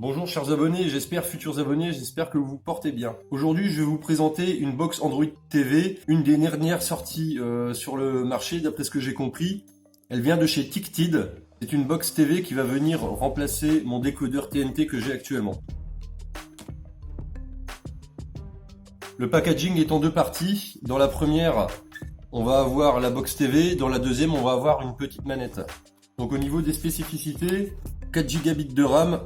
Bonjour chers abonnés, futurs abonnés, j'espère que vous vous portez bien. Aujourd'hui, je vais vous présenter une box Android TV, une des dernières sorties sur le marché d'après ce que j'ai compris. Elle vient de chez Tictid. C'est une box TV qui va venir remplacer mon décodeur TNT que j'ai actuellement. Le packaging est en deux parties. Dans la première, on va avoir la box TV. Dans la deuxième, on va avoir une petite manette. Donc au niveau des spécificités, 4 Go de RAM,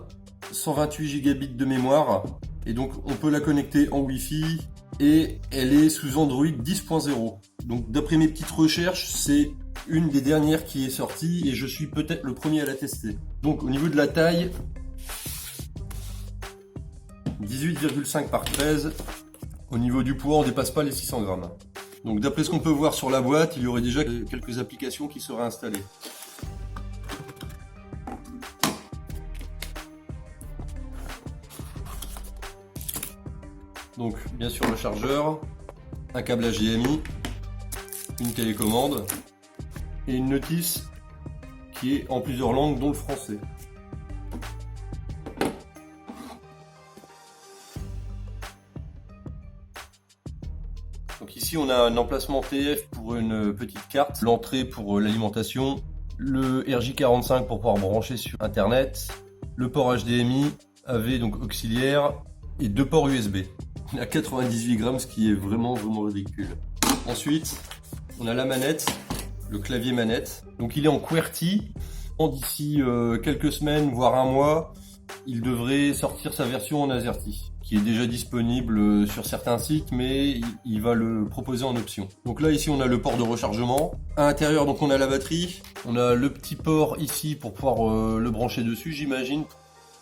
128 Go de mémoire. Et donc on peut la connecter en Wi-Fi. Et elle est sous Android 10.0. Donc d'après mes petites recherches, c'est une des dernières qui est sortie. Et je suis peut-être le premier à la tester. Donc au niveau de la taille, 18,5 par 13. Au niveau du poids, on ne dépasse pas les 600 grammes. Donc d'après ce qu'on peut voir sur la boîte, il y aurait déjà quelques applications qui seraient installées. Donc bien sûr le chargeur, un câble HDMI, une télécommande et une notice qui est en plusieurs langues dont le français. Donc ici on a un emplacement TF pour une petite carte, l'entrée pour l'alimentation, le RJ45 pour pouvoir brancher sur internet, le port HDMI, AV donc auxiliaire et deux ports USB. On a 98 grammes, ce qui est vraiment ridicule. Ensuite, on a la manette, le clavier manette. Donc il est en QWERTY. D'ici quelques semaines, voire un mois, il devrait sortir sa version en AZERTY, qui est déjà disponible sur certains sites, mais il va le proposer en option. Donc là, ici, on a le port de rechargement. À l'intérieur, donc on a la batterie. On a le petit port ici pour pouvoir le brancher dessus, j'imagine.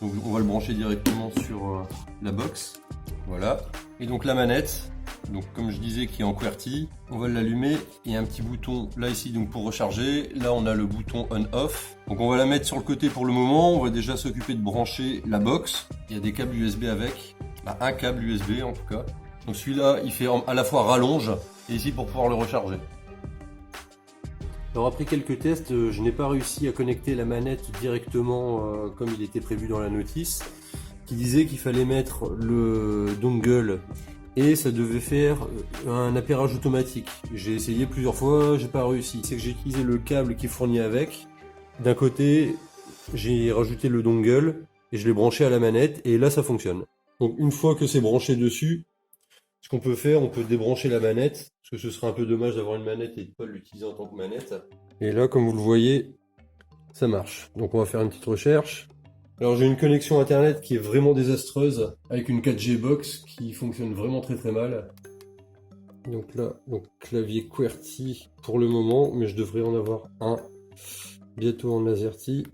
Donc on va le brancher directement sur la box. Voilà. Et donc la manette, donc comme je disais, qui est en QWERTY, on va l'allumer. Il y a un petit bouton là ici donc pour recharger. Là on a le bouton on/off. Donc on va la mettre sur le côté pour le moment. On va déjà s'occuper de brancher la box. Il y a des câbles USB avec. Un câble USB en tout cas. Donc celui-là il fait à la fois rallonge et ici pour pouvoir le recharger. Alors après quelques tests, je n'ai pas réussi à connecter la manette directement comme il était prévu dans la notice, qui disait qu'il fallait mettre le dongle et ça devait faire un appairage automatique. J'ai essayé plusieurs fois, j'ai pas réussi. C'est que j'ai utilisé le câble qui est fourni avec. D'un côté, j'ai rajouté le dongle et je l'ai branché à la manette et là ça fonctionne. Donc une fois que c'est branché dessus, ce qu'on peut faire, on peut débrancher la manette, parce que ce serait un peu dommage d'avoir une manette et de ne pas l'utiliser en tant que manette. Et là, comme vous le voyez, ça marche. Donc on va faire une petite recherche. Alors j'ai une connexion internet qui est vraiment désastreuse, avec une 4G box qui fonctionne vraiment très mal. Donc là, clavier QWERTY pour le moment, mais je devrais en avoir un bientôt en AZERTY.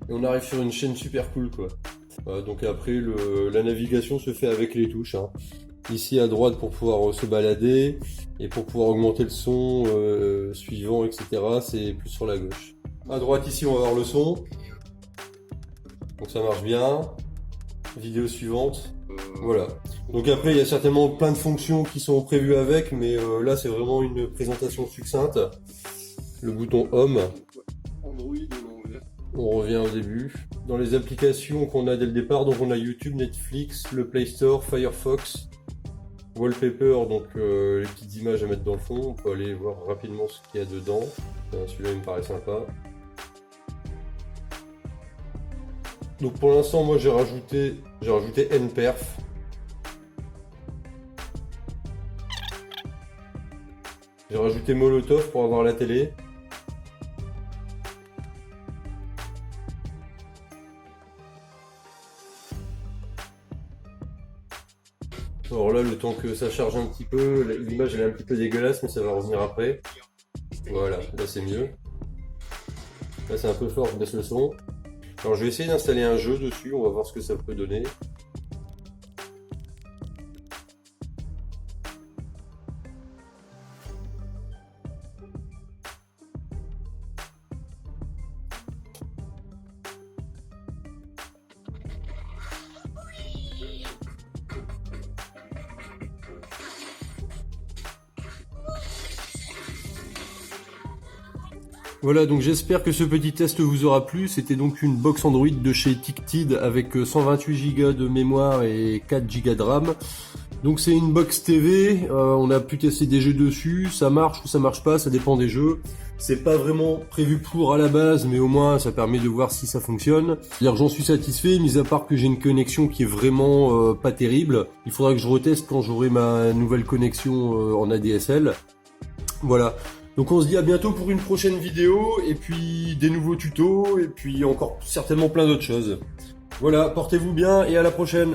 Et on arrive sur une chaîne super cool quoi. Donc après la navigation se fait avec les touches. Ici à droite pour pouvoir se balader et pour pouvoir augmenter le son suivant, etc. c'est plus sur la gauche. À droite ici on va voir le son. Donc ça marche bien. Vidéo suivante. Voilà. Donc après il y a certainement plein de fonctions qui sont prévues avec, mais là c'est vraiment une présentation succincte. Le bouton Home. On revient au début. Dans les applications qu'on a dès le départ, donc on a YouTube, Netflix, le Play Store, Firefox, Wallpaper, donc les petites images à mettre dans le fond. On peut aller voir rapidement ce qu'il y a dedans. Celui-là il me paraît sympa. Donc pour l'instant moi j'ai rajouté NPerf. J'ai rajouté Molotov pour avoir la télé. Alors là, le temps que ça charge un petit peu, l'image elle est un petit peu dégueulasse, mais ça va revenir après. Voilà, là c'est mieux. Là c'est un peu fort, je baisse le son. Alors je vais essayer d'installer un jeu dessus, on va voir ce que ça peut donner. Voilà, donc j'espère que ce petit test vous aura plu. C'était donc une box Android de chez Tictid avec 128 Go de mémoire et 4 Go de RAM. Donc c'est une box TV, on a pu tester des jeux dessus, ça marche ou ça marche pas, ça dépend des jeux. C'est pas vraiment prévu pour à la base, mais au moins ça permet de voir si ça fonctionne. C'est-à-dire j'en suis satisfait, mis à part que j'ai une connexion qui est vraiment pas terrible. Il faudra que je reteste quand j'aurai ma nouvelle connexion en ADSL. Voilà. Donc on se dit à bientôt pour une prochaine vidéo, et puis des nouveaux tutos, et puis encore certainement plein d'autres choses. Voilà, portez-vous bien et à la prochaine.